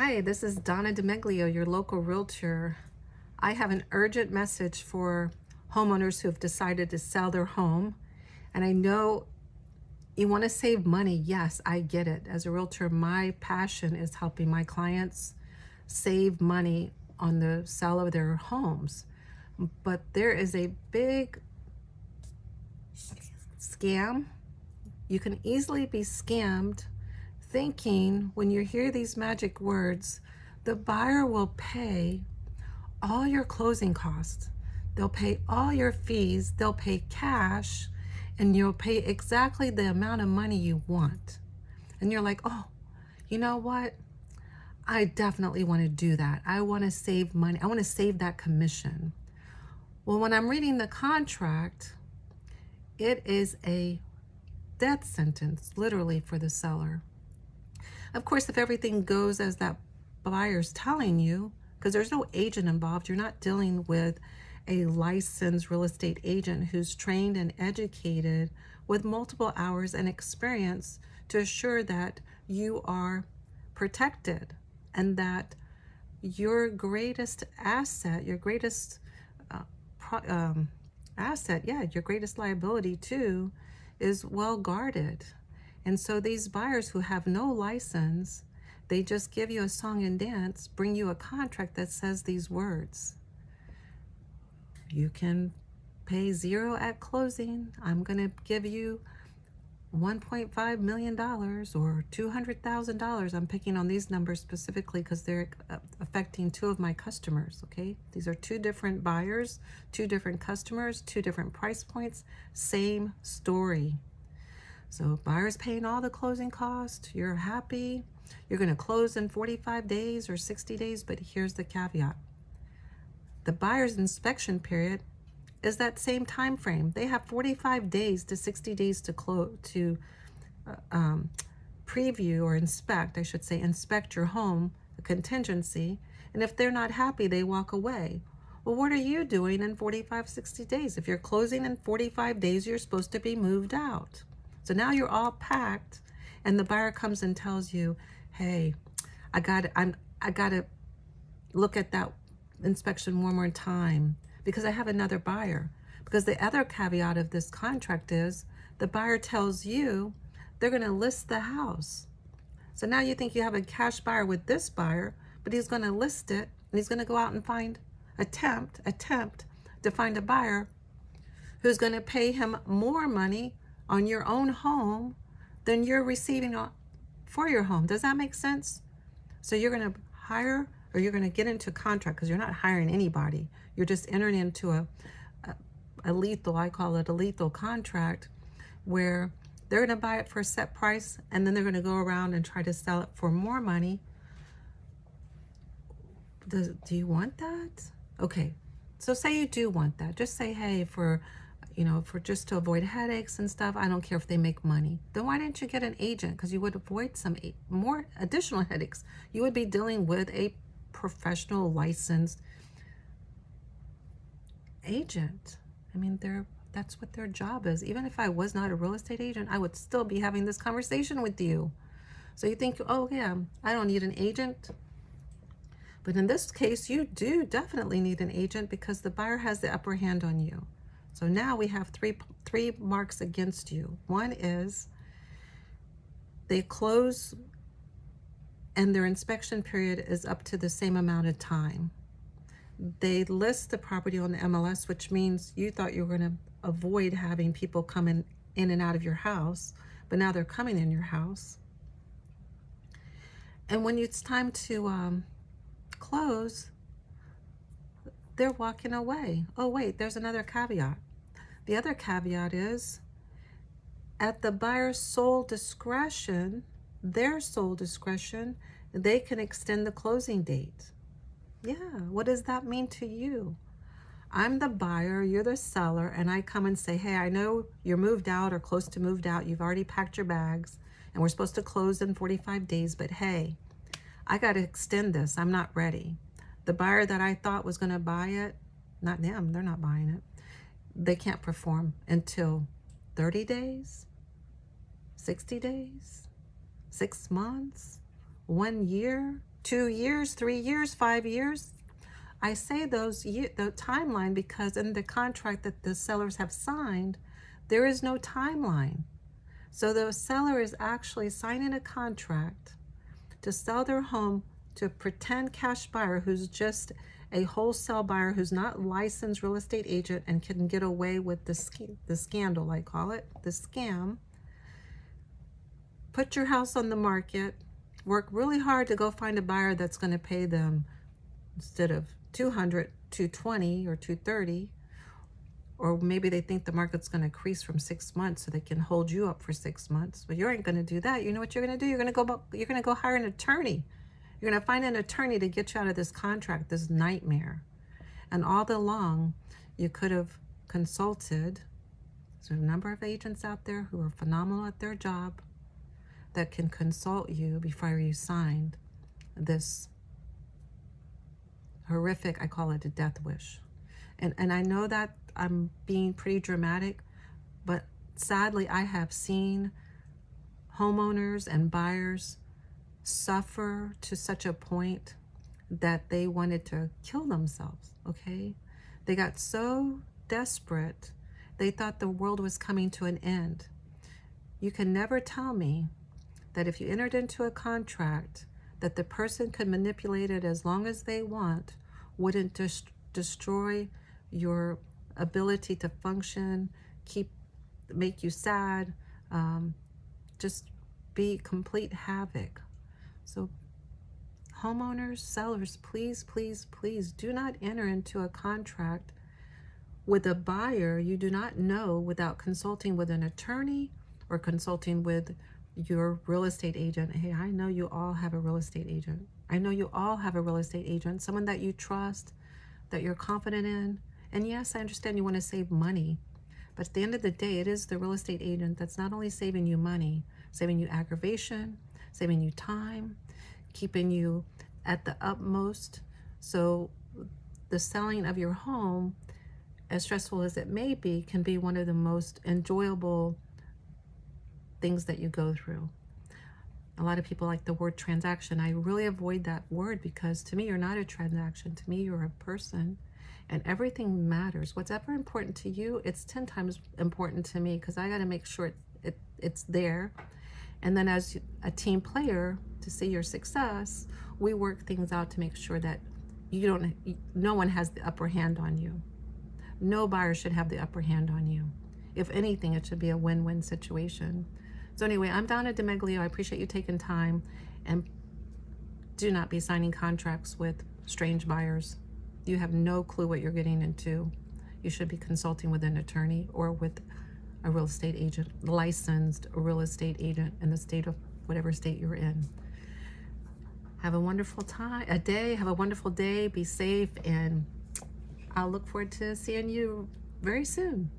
Hi, this is Donna DeMeglio, your local realtor. I have an urgent message for homeowners who have decided to sell their home. And I know you want to save money. Yes, I get it. As a realtor, my passion is helping my clients save money on the sale of their homes. But there is a big scam. You can easily be scammed thinking when you hear these magic words, the buyer will pay all your closing costs. They'll pay all your fees. They'll pay cash, and you'll pay exactly the amount of money you want. And you're like, oh, you know what? I definitely want to do that. I want to save money. I want to save that commission. Well, when I'm reading the contract, it is a death sentence, literally, for the seller. Of course, if everything goes as that buyer's telling you, because there's no agent involved, you're not dealing with a licensed real estate agent who's trained and educated with multiple hours and experience to assure that you are protected and that your greatest asset, your greatest your greatest liability too, is well guarded. And so these buyers who have no license, they just give you a song and dance, bring you a contract that says these words. You can pay zero at closing. I'm going to give you $1.5 million or $200,000. I'm picking on these numbers specifically because they're affecting two of my customers, okay? These are two different buyers, two different customers, two different price points, same story. So buyer's paying all the closing costs, you're happy, you're going to close in 45 days or 60 days, but here's the caveat. The buyer's inspection period is that same time frame. They have 45 days to 60 days to preview or inspect, I should say, inspect your home, a contingency, and if they're not happy, they walk away. Well, what are you doing in 45, 60 days? If you're closing in 45 days, you're supposed to be moved out. So now you're all packed, and the buyer comes and tells you, hey, I got to look at that inspection one more time because I have another buyer. Because the other caveat of this contract is the buyer tells you they're going to list the house. So now you think you have a cash buyer with this buyer, but he's going to list it, and he's going to go out and attempt to find a buyer who's going to pay him more money on your own home than you're receiving for your home. Does that make sense? So you're going to hire, or you're going to get into a contract, because you're not hiring anybody. You're just entering into a lethal, I call it a lethal contract, where they're going to buy it for a set price, and then they're going to go around and try to sell it for more money. Do you want that? Okay, so say you do want that. Just say, hey, for just to avoid headaches and stuff, I don't care if they make money. Then why didn't you get an agent? Because you would avoid some more additional headaches. You would be dealing with a professional licensed agent. I mean, that's what their job is. Even if I was not a real estate agent, I would still be having this conversation with you. So you think, oh yeah, I don't need an agent. But in this case, you do definitely need an agent because the buyer has the upper hand on you. So now we have three marks against you. One is they close and their inspection period is up to the same amount of time. They list the property on the MLS, which means you thought you were going to avoid having people come in and out of your house, but now they're coming in your house. And when it's time to close, they're walking away. Oh wait, there's another caveat. The other caveat is at the buyer's sole discretion, their sole discretion, they can extend the closing date. Yeah, what does that mean to you? I'm the buyer, you're the seller, and I come and say, hey, I know you're moved out or close to moved out, you've already packed your bags, and we're supposed to close in 45 days, but hey, I got to extend this, I'm not ready. The buyer that I thought was going to buy it, not them, they're not buying it. They can't perform until 30 days, 60 days, 6 months, 1 year. 2 years, 3 years, 5 years. I say the timeline because in the contract that the sellers have signed, there is no timeline. So the seller is actually signing a contract to sell their home to a pretend cash buyer who's just a wholesale buyer who's not licensed real estate agent and can get away with the scandal, I call it, the scam. Put your house on the market, work really hard to go find a buyer that's going to pay them, instead of 200, 220 or 230, or maybe they think the market's going to increase from 6 months so they can hold you up for 6 months. But you ain't going to do that. You know what you're going to do? You're going to go hire an attorney. You're going to find an attorney to get you out of this contract, this nightmare. And all day long, you could have consulted. There's a number of agents out there who are phenomenal at their job that can consult you before you signed this horrific, I call it a death wish. And I know that I'm being pretty dramatic, but sadly I have seen homeowners and buyers suffer to such a point that they wanted to kill themselves, okay? They got so desperate, they thought the world was coming to an end. You can never tell me that if you entered into a contract that the person could manipulate it as long as they want wouldn't destroy your ability to function, make you sad, just be complete havoc. So homeowners, sellers, please, please, please do not enter into a contract with a buyer you do not know without consulting with an attorney or consulting with your real estate agent. Hey, I know you all have a real estate agent. I know you all have a real estate agent, someone that you trust, that you're confident in. And yes, I understand you want to save money, but at the end of the day, it is the real estate agent that's not only saving you money, saving you aggravation, saving you time, keeping you at the utmost. So the selling of your home, as stressful as it may be, can be one of the most enjoyable things that you go through. A lot of people like the word transaction. I really avoid that word because to me, you're not a transaction. To me, you're a person, and everything matters. What's ever important to you, it's 10 times important to me because I got to make sure it's there. And then as a team player, to see your success, we work things out to make sure that no one has the upper hand on you. No buyer should have the upper hand on you. If anything, it should be a win-win situation. So anyway, I'm Donna DeMeglio. I appreciate you taking time, and do not be signing contracts with strange buyers. You have no clue what you're getting into. You should be consulting with an attorney or with a real estate agent, licensed real estate agent in the state of whatever state you're in. Have a wonderful have a wonderful day, be safe, and I'll look forward to seeing you very soon.